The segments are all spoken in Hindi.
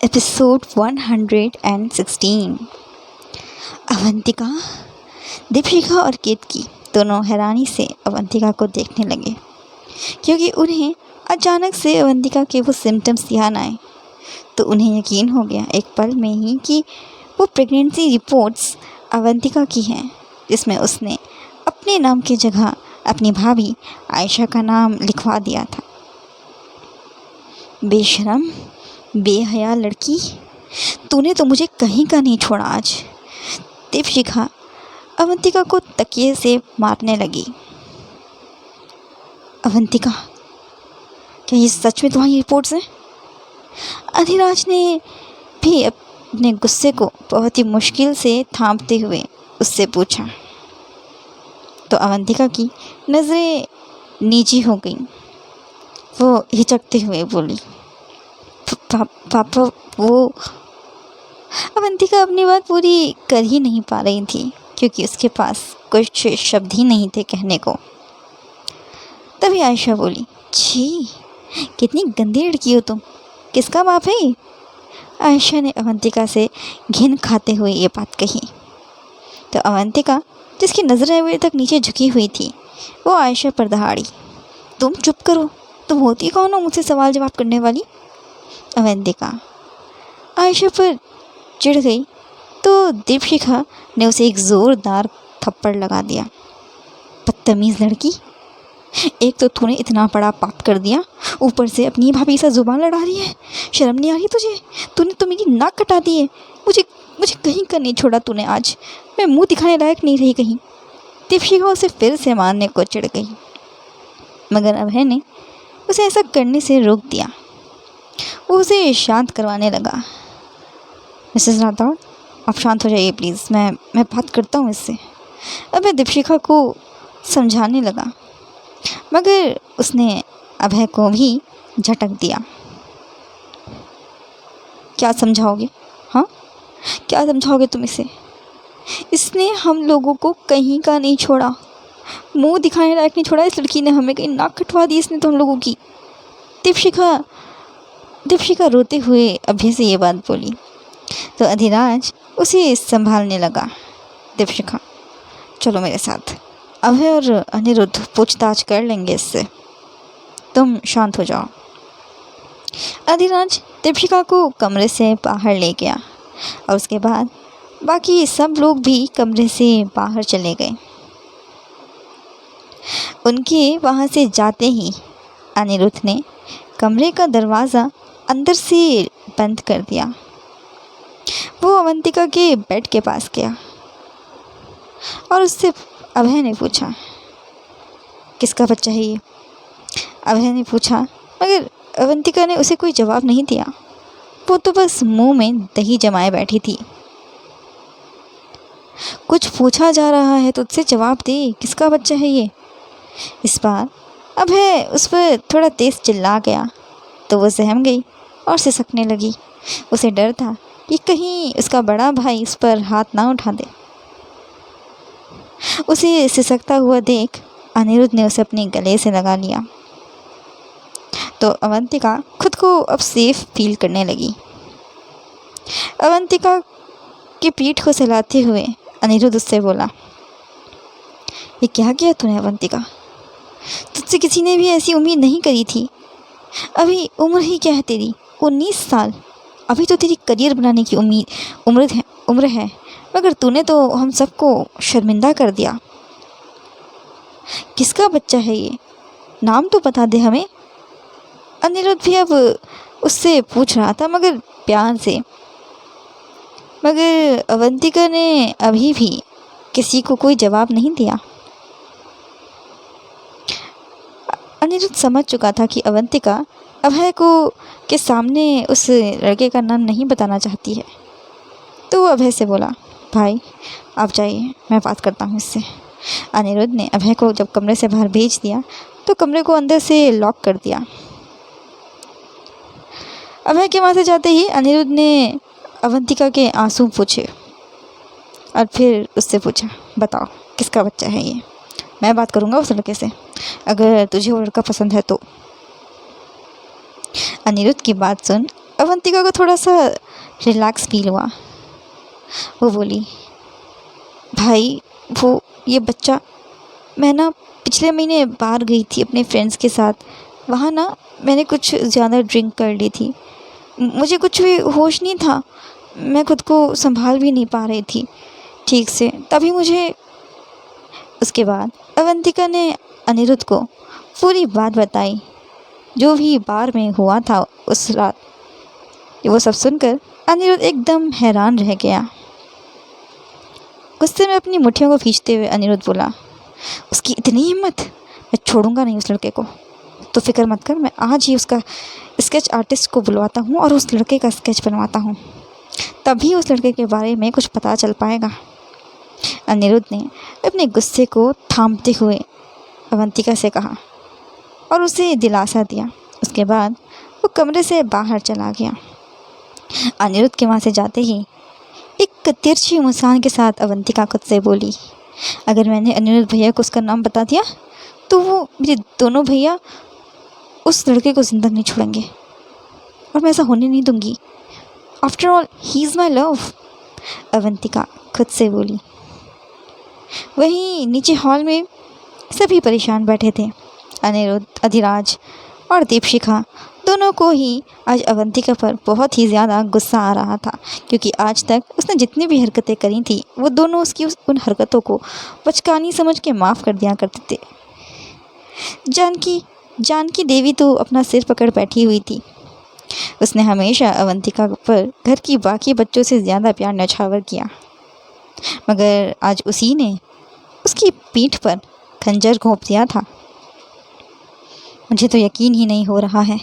एपिसोड 116। अवंतिका, दीपिका और केतकी दोनों हैरानी से अवंतिका को देखने लगे, क्योंकि उन्हें अचानक से अवंतिका के वो सिम्टम्स ध्यान आए। तो उन्हें यकीन हो गया एक पल में ही कि वो प्रेगनेंसी रिपोर्ट्स अवंतिका की हैं, जिसमें उसने अपने नाम की जगह अपनी भाभी आयशा का नाम लिखवा दिया था। बेशरम, बेहया लड़की, तूने तो मुझे कहीं का नहीं छोड़ा आज। दीपिका अवंतिका को तकिए से मारने लगी। अवंतिका, क्या ये सच में तुम्हारी रिपोर्ट्स हैं? अधिराज ने भी अपने गुस्से को बहुत ही मुश्किल से थामते हुए उससे पूछा। तो अवंतिका की नज़रें नीची हो गईं। वो हिचकते हुए बोली, पापा वो। अवंतिका अपनी बात पूरी कर ही नहीं पा रही थी, क्योंकि उसके पास कुछ शब्द ही नहीं थे कहने को। तभी आयशा बोली, छी, कितनी गंदी लड़की हो तुम, किसका बाप है ये? आयशा ने अवंतिका से घिन खाते हुए ये बात कही। तो अवंतिका, जिसकी नज़रें अभी तक नीचे झुकी हुई थी, वो आयशा पर दहाड़ी, तुम चुप करो, तुम होती कौन हो मुझसे सवाल जवाब करने वाली? अवंतिका आयशा पर चिढ़ गई तो दीपिका ने उसे एक ज़ोरदार थप्पड़ लगा दिया। बदतमीज़ लड़की, एक तो तूने इतना बड़ा पाप कर दिया, ऊपर से अपनी भाभी से ज़ुबान लड़ा रही है। शर्म नहीं आ रही तुझे? तूने तो मेरी नाक कटा दी है। मुझे मुझे कहीं का नहीं छोड़ा तूने आज। मैं मुंह दिखाने लायक नहीं रही कहीं। दीपिका उसे फिर से मारने को चिढ़ गई, मगर अभय ने उसे ऐसा करने से रोक दिया। वो उसे शांत करवाने लगा। मिसेस राठौड़, आप शांत हो जाइए प्लीज़, मैं बात करता हूँ इससे। अभय दीपिका को समझाने लगा, मगर उसने अभय को भी झटक दिया। क्या समझाओगे? हाँ, क्या समझाओगे तुम इसे? इसने हम लोगों को कहीं का नहीं छोड़ा, मुंह दिखाने लायक नहीं छोड़ा। इस लड़की ने हमें कहीं नाक कटवा दी इसने तो हम लोगों की। दीपिका रोते हुए अभय से ये बात बोली। तो अधिराज उसे संभालने लगा। दीपिका, चलो मेरे साथ, अभय और अनिरुद्ध पूछताछ कर लेंगे इससे, तुम शांत हो जाओ। अधिराज दीपिका को कमरे से बाहर ले गया और उसके बाद बाकी सब लोग भी कमरे से बाहर चले गए। उनके वहाँ से जाते ही अनिरुद्ध ने कमरे का दरवाज़ा अंदर से बंद कर दिया। वो अवंतिका के बेड के पास गया और उससे अभय ने पूछा, किसका बच्चा है ये? अभय ने पूछा, मगर अवंतिका ने उसे कोई जवाब नहीं दिया। वो तो बस मुंह में दही जमाए बैठी थी। कुछ पूछा जा रहा है तो उससे जवाब दे, किसका बच्चा है ये? इस बार अभय उस पर थोड़ा तेज चिल्ला गया तो वो सहम गई और सिसकने लगी। उसे डर था कि कहीं उसका बड़ा भाई उस पर हाथ ना उठा दे। उसे सिसकता हुआ देख अनिरुद्ध ने उसे अपने गले से लगा लिया। तो अवंतिका खुद को अब सेफ फील करने लगी। अवंतिका की पीठ को सहलाते हुए अनिरुद्ध उससे बोला, ये क्या किया तूने अवंतिका? तुझसे किसी ने भी ऐसी उम्मीद नहीं करी थी। अभी उम्र ही क्या है तेरी? 19 साल। अभी तो तेरी करियर बनाने की उम्र है, मगर तूने तो हम सबको शर्मिंदा कर दिया। किसका बच्चा है ये? नाम तो बता दे हमें। अनिरुद्ध भी अब उससे पूछ रहा था, मगर प्यार से। मगर अवंतिका ने अभी भी किसी को कोई जवाब नहीं दिया। अनिरुद्ध समझ चुका था कि अवंतिका अभय को के सामने उस लड़के का नाम नहीं बताना चाहती है। तो वो अभय से बोला, भाई आप जाइए, मैं बात करता हूँ इससे। अनिरुद्ध ने अभय को जब कमरे से बाहर भेज दिया तो कमरे को अंदर से लॉक कर दिया। अभय के वहाँ से जाते ही अनिरुद्ध ने अवंतिका के आंसू पूछे और फिर उससे पूछा, बताओ किसका बच्चा है ये? मैं बात करूँगा उस लड़के से, अगर तुझे वो लड़का पसंद है तो। अनिरुद्ध की बात सुन अवंतिका को थोड़ा सा रिलैक्स फील हुआ। वो बोली, भाई वो ये बच्चा, मैं ना पिछले महीने बाहर गई थी अपने फ्रेंड्स के साथ। वहाँ ना मैंने कुछ ज़्यादा ड्रिंक कर ली थी। मुझे कुछ भी होश नहीं था, मैं खुद को संभाल भी नहीं पा रही थी ठीक से। तभी मुझे उसके बाद अवंतिका ने अनिरुद्ध को पूरी बात बताई जो भी बार में हुआ था उस रात। वो सब सुनकर अनिरुद्ध एकदम हैरान रह गया। गुस्से में अपनी मुट्ठियों को खींचते हुए अनिरुद्ध बोला, उसकी इतनी हिम्मत, मैं छोड़ूंगा नहीं उस लड़के को। तो फिक्र मत कर, मैं आज ही उसका स्केच आर्टिस्ट को बुलवाता हूँ और उस लड़के का स्केच बनवाता हूँ, तभी उस लड़के के बारे में कुछ पता चल पाएगा। अनिरुद्ध ने अपने गुस्से को थामते हुए अवंतिका से कहा और उसे दिलासा दिया। उसके बाद वो कमरे से बाहर चला गया। अनिरुद्ध के वहाँ से जाते ही एक तिरछी मुस्कान के साथ अवंतिका खुद से बोली, अगर मैंने अनिरुद्ध भैया को उसका नाम बता दिया तो वो मेरे दोनों भैया उस लड़के को ज़िंदा नहीं छोड़ेंगे और मैं ऐसा होने नहीं दूंगी। After all he is my love, Avantika खुद से बोली। वहीं नीचे हॉल में सभी परेशान बैठे थे। अनिरुद्ध, अधिराज और दीपशिखा दोनों को ही आज अवंतिका पर बहुत ही ज़्यादा गुस्सा आ रहा था, क्योंकि आज तक उसने जितनी भी हरकतें करी थी वो दोनों उसकी उन हरकतों को बचकानी समझ के माफ़ कर दिया करते थे। जानकी देवी तो अपना सिर पकड़ बैठी हुई थी। उसने हमेशा अवंतिका पर घर की बाकी बच्चों से ज़्यादा प्यार न्यौछावर किया, मगर आज उसी ने उसकी पीठ पर खंजर घोंप दिया था। मुझे तो यकीन ही नहीं हो रहा है,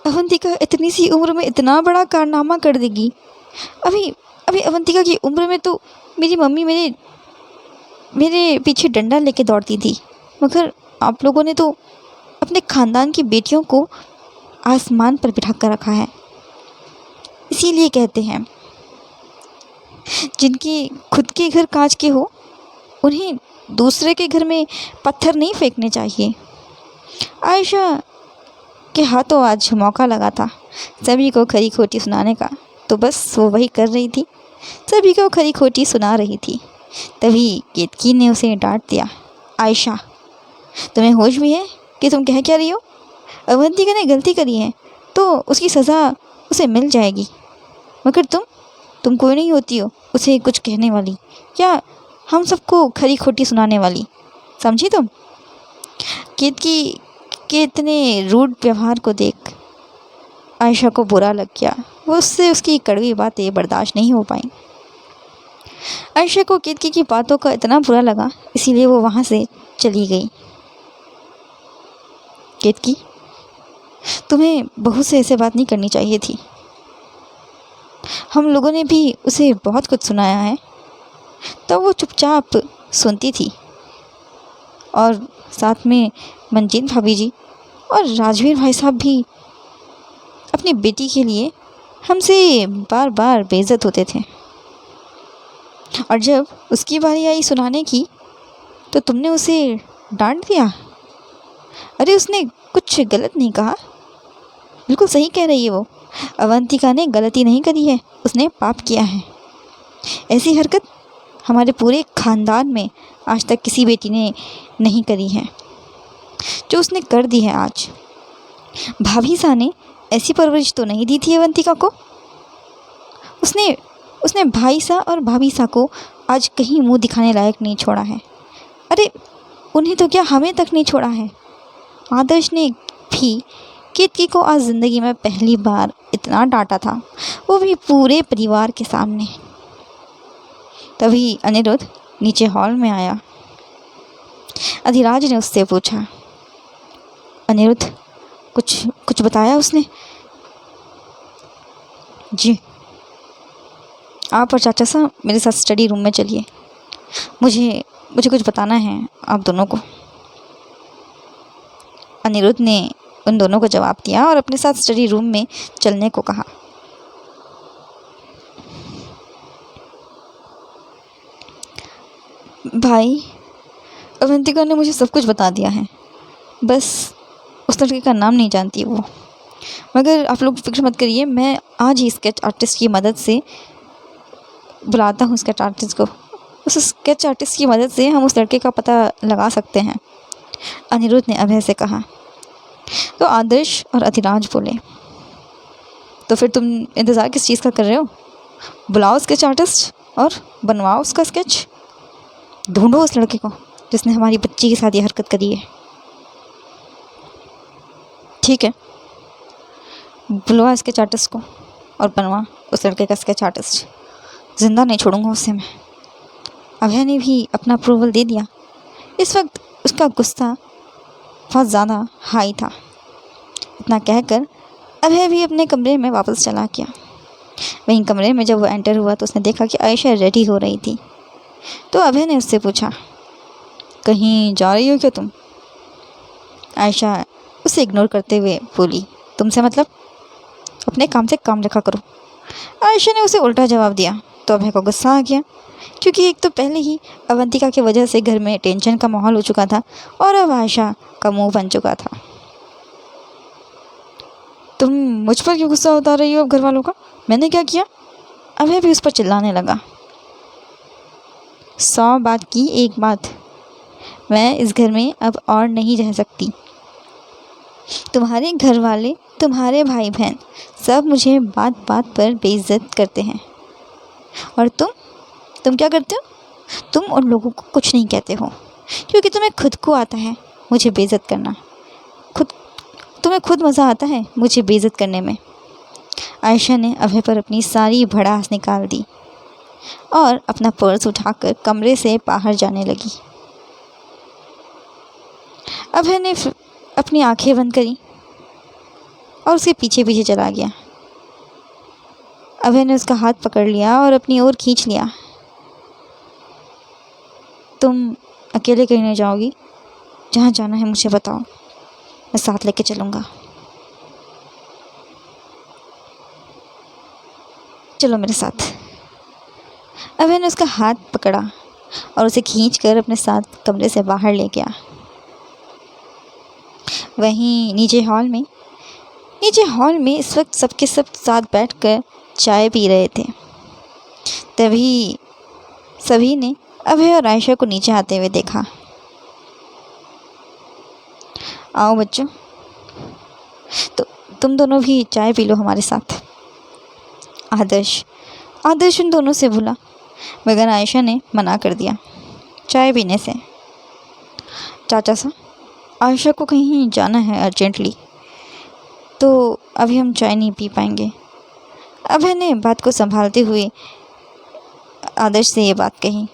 अवंतिका इतनी सी उम्र में इतना बड़ा कारनामा कर देगी। अभी अवंतिका की उम्र में तो मेरी मम्मी मेरे पीछे डंडा लेके दौड़ती थी, मगर आप लोगों ने तो अपने ख़ानदान की बेटियों को आसमान पर बिठा कर रखा है। इसीलिए कहते हैं, जिनके खुद के घर कांच के हो उन्हें दूसरे के घर में पत्थर नहीं फेंकने चाहिए। आयशा के हाथों आज मौका लगा था सभी को खरी खोटी सुनाने का, तो बस वो वही कर रही थी, सभी को खरी खोटी सुना रही थी। तभी केतकी ने उसे डांट दिया, आयशा तुम्हें होश भी है कि तुम कह क्या रही हो? अवंतिका ने गलती करी है तो उसकी सज़ा उसे मिल जाएगी, मगर तुम कोई नहीं होती हो उसे कुछ कहने वाली या हम सबको खरी खोटी सुनाने वाली, समझी तुम? केतकी के इतने रूड व्यवहार को देख आयशा को बुरा लग गया। वो उससे उसकी कड़वी बातें बर्दाश्त नहीं हो पाई। आयशा को केतकी की बातों का इतना बुरा लगा, इसीलिए वो वहाँ से चली गई। केतकी, तुम्हें बहू से ऐसे बात नहीं करनी चाहिए थी। हम लोगों ने भी उसे बहुत कुछ सुनाया है, तो वो चुपचाप सुनती थी। और साथ में मंजीत भाभी जी और राजवीर भाई साहब भी अपनी बेटी के लिए हमसे बार बार बेइज्जत होते थे, और जब उसकी बारी आई सुनाने की तो तुमने उसे डांट दिया। अरे उसने कुछ गलत नहीं कहा, बिल्कुल सही कह रही है वो। अवंतिका ने गलती नहीं करी है, उसने पाप किया है। ऐसी हरकत हमारे पूरे ख़ानदान में आज तक किसी बेटी ने नहीं करी है जो उसने कर दी है आज। भाभी सा ने ऐसी परवरिश तो नहीं दी थी अवंतिका को। उसने भाई सा और भाभी सा को आज कहीं मुंह दिखाने लायक नहीं छोड़ा है। अरे उन्हें तो क्या, हमें तक नहीं छोड़ा है। आदर्श ने भी केतकी को आज ज़िंदगी में पहली बार इतना डांटा था, वो भी पूरे परिवार के सामने। तभी अनिरुद्ध नीचे हॉल में आया। अधिराज ने उससे पूछा, अनिरुद्ध कुछ बताया उसने? जी, आप और चाचा साहब मेरे साथ स्टडी रूम में चलिए, मुझे कुछ बताना है आप दोनों को। अनिरुद्ध ने उन दोनों को जवाब दिया और अपने साथ स्टडी रूम में चलने को कहा। भाई, अवंतिका ने मुझे सब कुछ बता दिया है, बस उस लड़के का नाम नहीं जानती वो। मगर आप लोग फिक्र मत करिए, मैं आज ही स्केच आर्टिस्ट की मदद से बुलाता हूँ स्केच आर्टिस्ट को। उस स्केच आर्टिस्ट की मदद से हम उस लड़के का पता लगा सकते हैं, अनिरुद्ध ने अभय से कहा। तो आदर्श और अधिराज बोले, तो फिर तुम इंतज़ार किस चीज़ का कर रहे हो? बुलाओ स्केच आर्टिस्ट और बनवाओ उसका स्केच। ढूंढो उस लड़के को जिसने हमारी बच्ची के साथ ये हरकत करी है। ठीक है, बुलवा स्केच आर्टिस्ट को और बनवा उस लड़के का स्केच आर्टिस्ट। ज़िंदा नहीं छोड़ूंगा उसे मैं। अभय ने भी अपना अप्रूवल दे दिया। इस वक्त उसका गुस्सा बहुत ज़्यादा हाई था। इतना कहकर अभय भी अपने कमरे में वापस चला गया। वहीं कमरे में जब वो एंटर हुआ तो उसने देखा कि आयशा रेडी हो रही थी। तो अभय ने उससे पूछा, कहीं जा रही हो क्या तुम? आयशा उसे इग्नोर करते हुए बोली, तुमसे मतलब? अपने काम से काम रखा करो। आयशा ने उसे उल्टा जवाब दिया तो अभय को गुस्सा आ गया, क्योंकि एक तो पहले ही अवंतिका की वजह से घर में टेंशन का माहौल हो चुका था और अब आयशा का मुंह बन चुका था। तुम मुझ पर क्यों गुस्सा उतार रही हो अब घर वालों का? मैंने क्या किया? अभय भी उस पर चिल्लाने लगा। 100 बात की एक बात, मैं इस घर में अब और नहीं रह सकती। तुम्हारे घर वाले, तुम्हारे भाई बहन सब मुझे बात बात पर बेइज्जत करते हैं, और तुम क्या करते हो? तुम उन लोगों को कुछ नहीं कहते हो, क्योंकि तुम्हें खुद को आता है मुझे बेइज्जत करना। तुम्हें खुद मज़ा आता है मुझे बेइज्जत करने में। आयशा ने अभय पर अपनी सारी भड़ास निकाल दी और अपना पर्स उठाकर कमरे से बाहर जाने लगी। अभय ने अपनी आंखें बंद करी और उसके पीछे पीछे चला गया। अभय ने उसका हाथ पकड़ लिया और अपनी ओर खींच लिया। तुम अकेले कहीं नहीं जाओगी? जहाँ जाना है मुझे बताओ, मैं साथ लेके चलूँगा। चलो मेरे साथ। अभय ने उसका हाथ पकड़ा और उसे खींचकर अपने साथ कमरे से बाहर ले गया। वहीं नीचे हॉल में इस वक्त सबके सब साथ बैठकर चाय पी रहे थे। तभी सभी ने अभय और आयशा को नीचे आते हुए देखा। आओ बच्चों, तो तुम दोनों भी चाय पी लो हमारे साथ। आदर्श उन दोनों से बोला, मगर आयशा ने मना कर दिया चाय पीने से। चाचा साहब, आयशा को कहीं जाना है अर्जेंटली, तो अभी हम चाय नहीं पी पाएंगे। अभय ने बात को संभालते हुए आदर्श से ये बात कही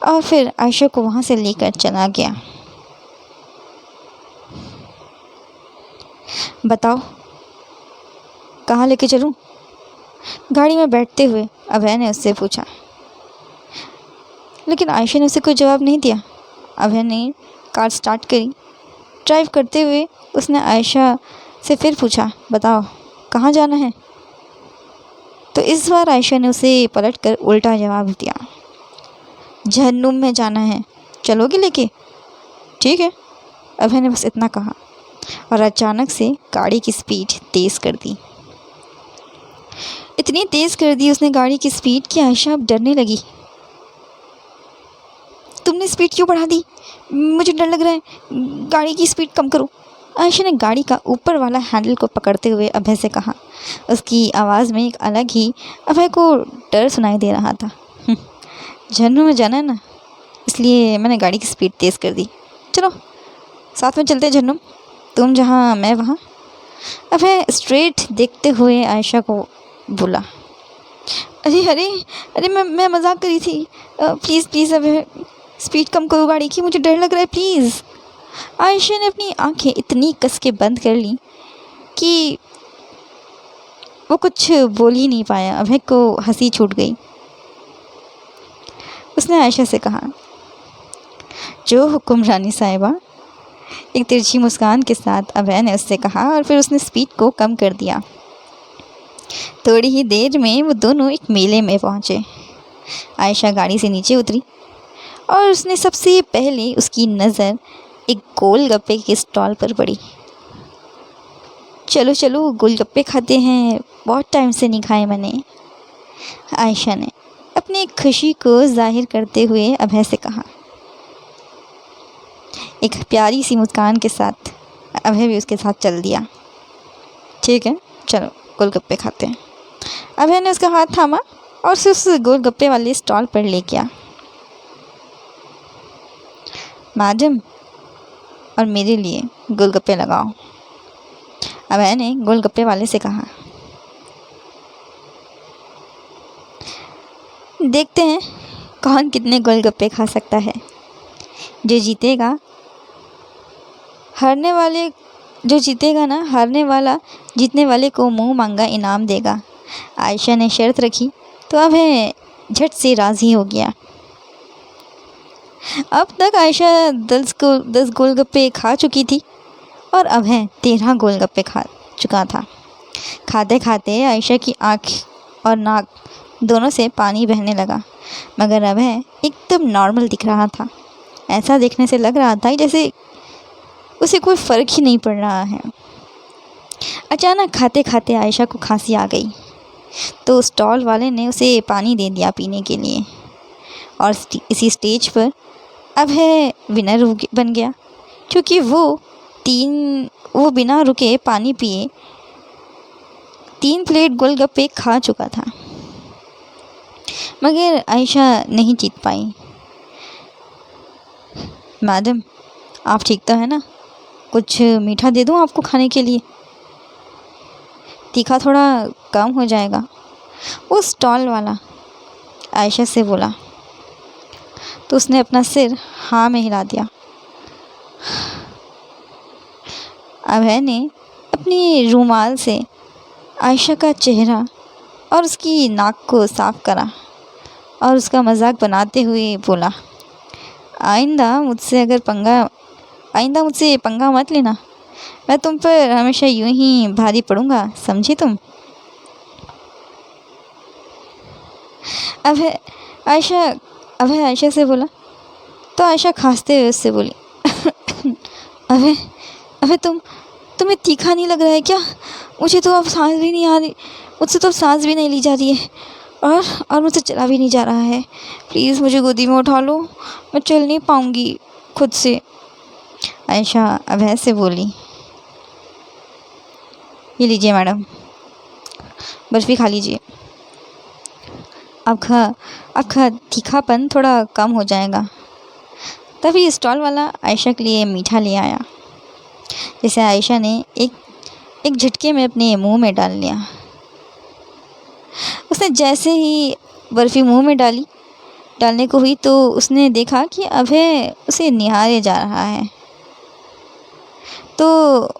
और फिर आयशा को वहाँ से लेकर चला गया। बताओ कहाँ लेके चलूँ? गाड़ी में बैठते हुए अभय ने उससे पूछा, लेकिन आयशा ने उसे कोई जवाब नहीं दिया। अभय ने कार स्टार्ट करी। ड्राइव करते हुए उसने आयशा से फिर पूछा, बताओ कहाँ जाना है? तो इस बार आयशा ने उसे पलटकर उल्टा जवाब दिया, जहन्नुम में जाना है, चलोगे लेके? ठीक है, अभय ने बस इतना कहा और अचानक से गाड़ी की स्पीड तेज़ कर दी। इतनी तेज़ कर दी उसने गाड़ी की स्पीड कि आयशा अब डरने लगी। तुमने स्पीड क्यों बढ़ा दी? मुझे डर लग रहा है, गाड़ी की स्पीड कम करो। आयशा ने गाड़ी का ऊपर वाला हैंडल को पकड़ते हुए अभय से कहा। उसकी आवाज़ में एक अलग ही अभय को डर सुनाई दे रहा था। झरनों में जाना है ना, इसलिए मैंने गाड़ी की स्पीड तेज़ कर दी। चलो साथ में चलते हैं झरनों, तुम जहाँ मैं वहाँ। अभय स्ट्रेट देखते हुए आयशा को बोला। अरे मैं मजाक करी थी। प्लीज़ अभय, स्पीड कम करो गाड़ी की, मुझे डर लग रहा है प्लीज़। आयशा ने अपनी आंखें इतनी कस के बंद कर ली कि वो कुछ बोल ही नहीं पाया। अभय को हंसी छूट गई। उसने आयशा से कहा, जो हुक्म रानी साहिबा। एक तिरछी मुस्कान के साथ अभय ने उससे कहा और फिर उसने स्पीड को कम कर दिया। थोड़ी ही देर में वो दोनों एक मेले में पहुँचे। आयशा गाड़ी से नीचे उतरी और उसने सबसे पहले उसकी नज़र एक गोलगप्पे के स्टॉल पर पड़ी। चलो चलो गोलगप्पे खाते हैं, बहुत टाइम से नहीं खाए मैंने। आयशा ने अपनी खुशी को जाहिर करते हुए अभय से कहा। एक प्यारी सी मुस्कान के साथ अभय भी उसके साथ चल दिया। ठीक है, चलो गोलगप्पे खाते हैं। अभय ने उसका हाथ थामा और उसे उस गोलगप्पे वाले स्टॉल पर ले गया। मैडम, और मेरे लिए गोलगप्पे लगाओ, अभय ने गोलगप्पे वाले से कहा। देखते हैं कौन कितने गोलगप्पे खा सकता है। जो जीतेगा हारने वाला जीतने वाले को मुंह मांगा इनाम देगा। आयशा ने शर्त रखी तो अभय झट से राज़ी हो गया। अब तक आयशा 10 गोलगप्पे खा चुकी थी और अभय 13 गोलगप्पे खा चुका था। खाते खाते आयशा की आँख और नाक दोनों से पानी बहने लगा, मगर अभय एकदम नॉर्मल दिख रहा था। ऐसा देखने से लग रहा था जैसे उसे कोई फ़र्क ही नहीं पड़ रहा है। अचानक खाते खाते आयशा को खांसी आ गई, तो स्टॉल वाले ने उसे पानी दे दिया पीने के लिए और इसी स्टेज पर अभय विनर बन गया, क्योंकि वो बिना रुके पानी पिए 3 प्लेट गोलगप्पे खा चुका था। मगर आयशा नहीं जीत पाई। मैडम, आप ठीक तो है ना? कुछ मीठा दे दूँ आपको खाने के लिए? तीखा थोड़ा कम हो जाएगा, वो स्टॉल वाला आयशा से बोला। तो उसने अपना सिर हाँ में हिला दिया। अभय ने अपनी रुमाल से आयशा का चेहरा और उसकी नाक को साफ करा और उसका मजाक बनाते हुए बोला, आइंदा मुझसे पंगा मत लेना, मैं तुम पर हमेशा यूं ही भारी पड़ूंगा, समझी तुम? अभय आयशा से बोला। तो आयशा खांसते हुए उससे बोली, अभय तुम्हें तीखा नहीं लग रहा है क्या? मुझे तो अब सांस भी नहीं आ रही, मुझसे तो सांस भी नहीं ली जा रही है और मुझसे चला भी नहीं जा रहा है। प्लीज़ मुझे गोदी में उठा लो, मैं चल नहीं पाऊँगी खुद से। आयशा अभय से बोली, ये लीजिए मैडम, बर्फ़ी खा लीजिए, आपका तीखापन थोड़ा कम हो जाएगा। तभी स्टॉल वाला आयशा के लिए मीठा ले आया, जिसे आयशा ने एक झटके में अपने मुंह में डाल लिया। उसने जैसे ही बर्फ़ी मुंह में डालने को हुई तो उसने देखा कि अभय उसे निहारे जा रहा है। तो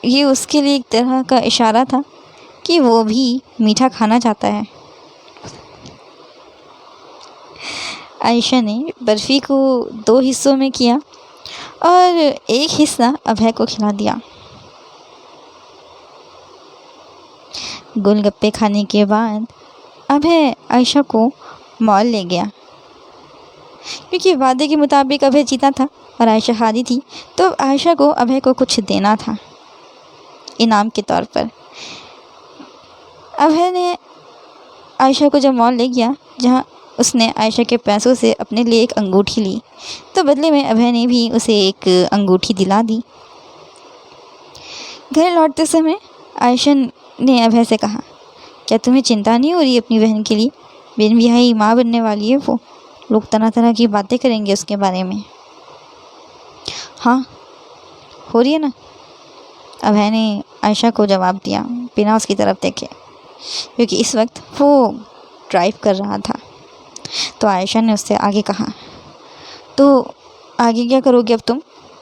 ये उसके लिए एक तरह का इशारा था कि वो भी मीठा खाना चाहता है। आयशा ने बर्फ़ी को 2 हिस्सों में किया और एक हिस्सा अभय को खिला दिया। गोलगप्पे खाने के बाद अभय आयशा को मॉल ले गया, क्योंकि वादे के मुताबिक अभय जीता था और आयशा हारी थी, तो आयशा को अभय को कुछ देना था इनाम के तौर पर। अभय ने आयशा को जब मॉल ले गया, जहाँ उसने आयशा के पैसों से अपने लिए एक अंगूठी ली, तो बदले में अभय ने भी उसे एक अंगूठी दिला दी। घर लौटते समय आयशा ने अभय से कहा, क्या तुम्हें चिंता नहीं हो रही अपनी बहन के लिए? बिन ब्याही माँ बनने वाली है वो, लोग तरह तरह की बातें करेंगे उसके बारे में। हाँ, हो रही है ना, अभय ने आयशा को जवाब दिया बिना उसकी तरफ देखे, क्योंकि इस वक्त वो ड्राइव कर रहा था। तो आयशा ने उससे आगे कहा, तो आगे क्या करोगे अब तुम?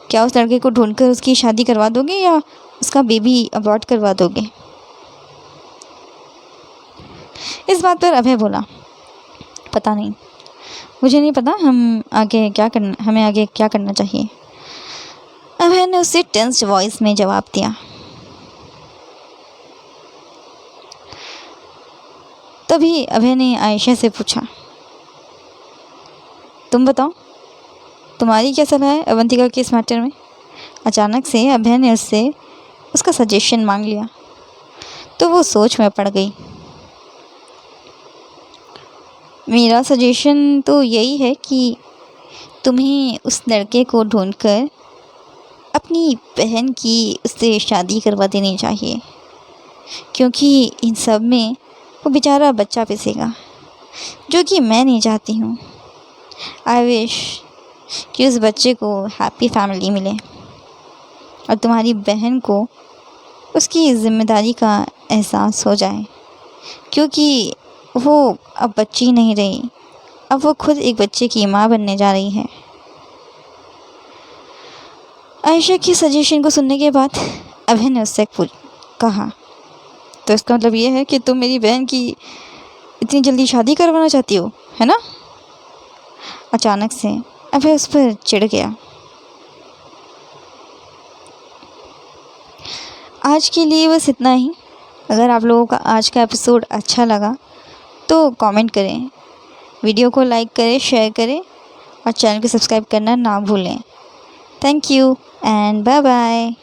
क्या उस लड़के को ढूंढकर उसकी शादी करवा दोगे या उसका बेबी अबॉर्ट करवा दोगे? इस बात पर अभय बोला, पता नहीं, मुझे नहीं पता हमें आगे क्या करना चाहिए। अभय ने उससे टेंस वॉइस में जवाब दिया। तभी अभय ने आयशा से पूछा, तुम बताओ, तुम्हारी क्या सलाह है अवंतिका के इस मैटर में? अचानक से अभय ने उससे उसका सजेशन मांग लिया तो वो सोच में पड़ गई। मेरा सजेशन तो यही है कि तुम्हें उस लड़के को ढूंढकर अपनी बहन की उससे शादी करवा देनी चाहिए, क्योंकि इन सब में वो बेचारा बच्चा पिसेगा, जो कि मैं नहीं चाहती हूँ। आई विश कि उस बच्चे को हैप्पी फैमिली मिले और तुम्हारी बहन को उसकी ज़िम्मेदारी का एहसास हो जाए, क्योंकि वो अब बच्ची नहीं रही, अब वो खुद एक बच्चे की माँ बनने जा रही है। आयशा की सजेशन को सुनने के बाद अभय ने उससे कहा, तो इसका मतलब ये है कि तुम मेरी बहन की इतनी जल्दी शादी करवाना चाहती हो, है ना? अचानक से अभय उस पर चिढ़ गया। आज के लिए बस इतना ही। अगर आप लोगों का आज का एपिसोड अच्छा लगा तो कमेंट करें, वीडियो को लाइक करें, शेयर करें और चैनल को सब्सक्राइब करना ना भूलें। Thank you and bye bye.